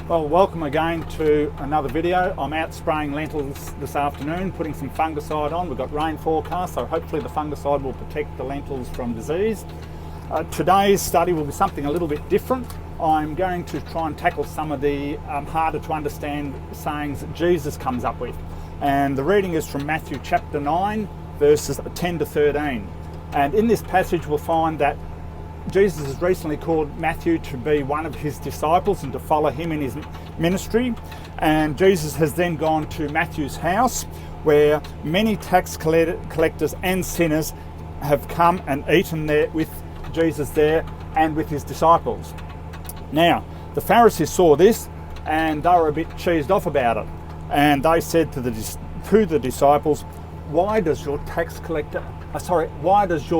Well, welcome again to another video. I'm out spraying lentils this afternoon, putting some fungicide on. We've got rain forecast, so hopefully the fungicide will protect the lentils from disease. Today's study will be something a little bit different. I'm going to try and tackle some of the harder to understand sayings that Jesus comes up with. And the reading is from Matthew chapter 9, verses 10 to 13. And in this passage we'll find that Jesus has recently called Mathew to be one of his disciples and to follow him in his ministry. And Jesus has then gone to Mathew's house, where many tax collectors and sinners have come and eaten there with Jesus there and with his disciples. Now, the Pharisees saw this and they were a bit cheesed off about it. And they said to the disciples, why does your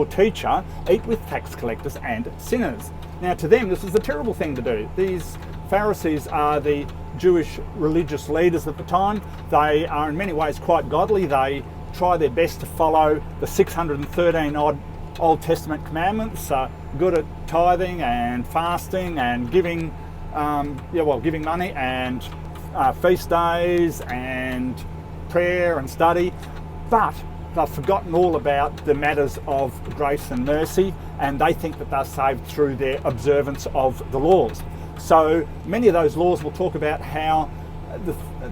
teacher eat with tax collectors and sinners? Now, to them, this is a terrible thing to do. These Pharisees are the Jewish religious leaders at the time. They are in many ways quite godly. They try their best to follow the 613 odd Old Testament commandments, good at tithing and fasting and giving money and feast days and prayer and study. But they've forgotten all about the matters of grace and mercy, and they think that they're saved through their observance of the laws. So many of those laws will talk about how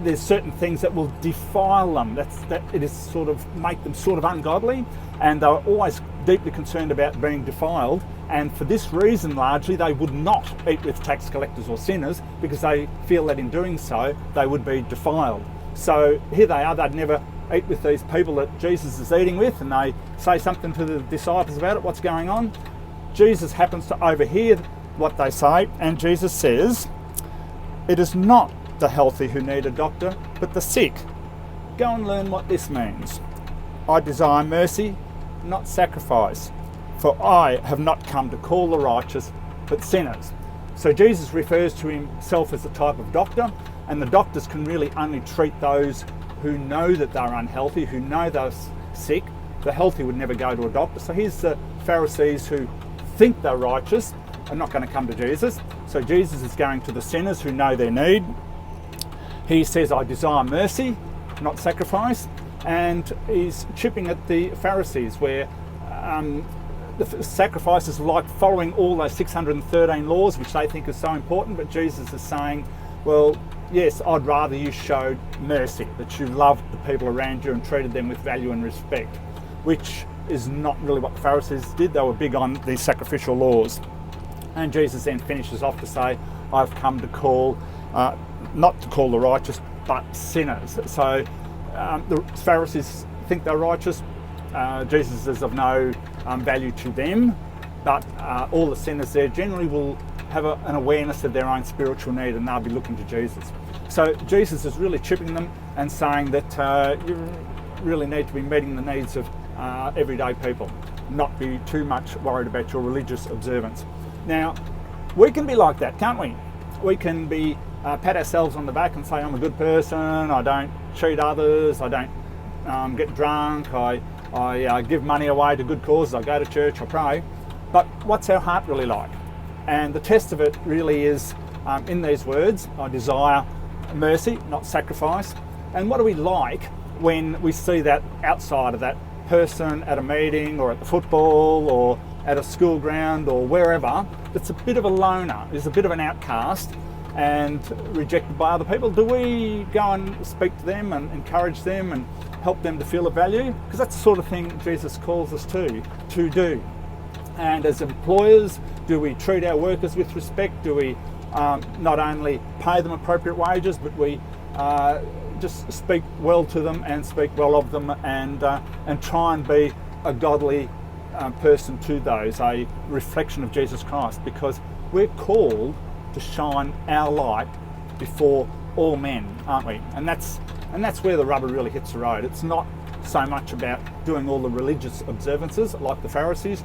there's certain things that will defile them, that it is sort of make them sort of ungodly, and they're always deeply concerned about being defiled. And for this reason, largely, they would not eat with tax collectors or sinners, because they feel that in doing so, they would be defiled. So here they are, they'd never eat with these people that Jesus is eating with, and they say something to the disciples about it, what's going on. Jesus happens to overhear what they say, and Jesus says, "It is not the healthy who need a doctor, but the sick. Go and learn what this means. I desire mercy, not sacrifice, for I have not come to call the righteous, but sinners." So Jesus refers to himself as a type of doctor, and the doctors can really only treat those who know that they're unhealthy, who know they're sick. The healthy would never go to a doctor. So here's the Pharisees who think they're righteous are not going to come to Jesus. So Jesus is going to the sinners who know their need. He says, "I desire mercy, not sacrifice." And he's chipping at the Pharisees, where the sacrifices like following all those 613 laws, which they think is so important. But Jesus is saying, well, yes, I'd rather you showed mercy, that you loved the people around you and treated them with value and respect, which is not really what the Pharisees did. They were big on these sacrificial laws. And Jesus then finishes off to say, I've come to call, not to call the righteous, but sinners. So the Pharisees think they're righteous. Jesus is of no value to them, but all the sinners there generally will have an awareness of their own spiritual need, and they'll be looking to Jesus. So Jesus is really chipping them and saying that you really need to be meeting the needs of everyday people, not be too much worried about your religious observance. Now, we can be like that, can't we? We can be pat ourselves on the back and say, I'm a good person, I don't cheat others, I don't get drunk, I give money away to good causes, I go to church, I pray. But what's our heart really like? And the test of it really is in these words, I desire mercy, not sacrifice. And what do we like when we see that outside of that person at a meeting or at the football or at a school ground or wherever, that's a bit of a loner, is a bit of an outcast and rejected by other people? Do we go and speak to them and encourage them and help them to feel a value? Because that's the sort of thing Jesus calls us to do. And as employers, do we treat our workers with respect? Do we not only pay them appropriate wages, but we just speak well to them and speak well of them and try and be a godly person to those, a reflection of Jesus Christ, because we're called to shine our light before all men, aren't we? And that's where the rubber really hits the road. It's not so much about doing all the religious observances like the Pharisees,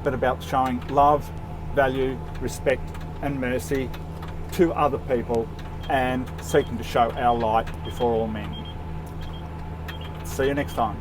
but about showing love, value, respect and mercy to other people and seeking to show our light before all men. See you next time.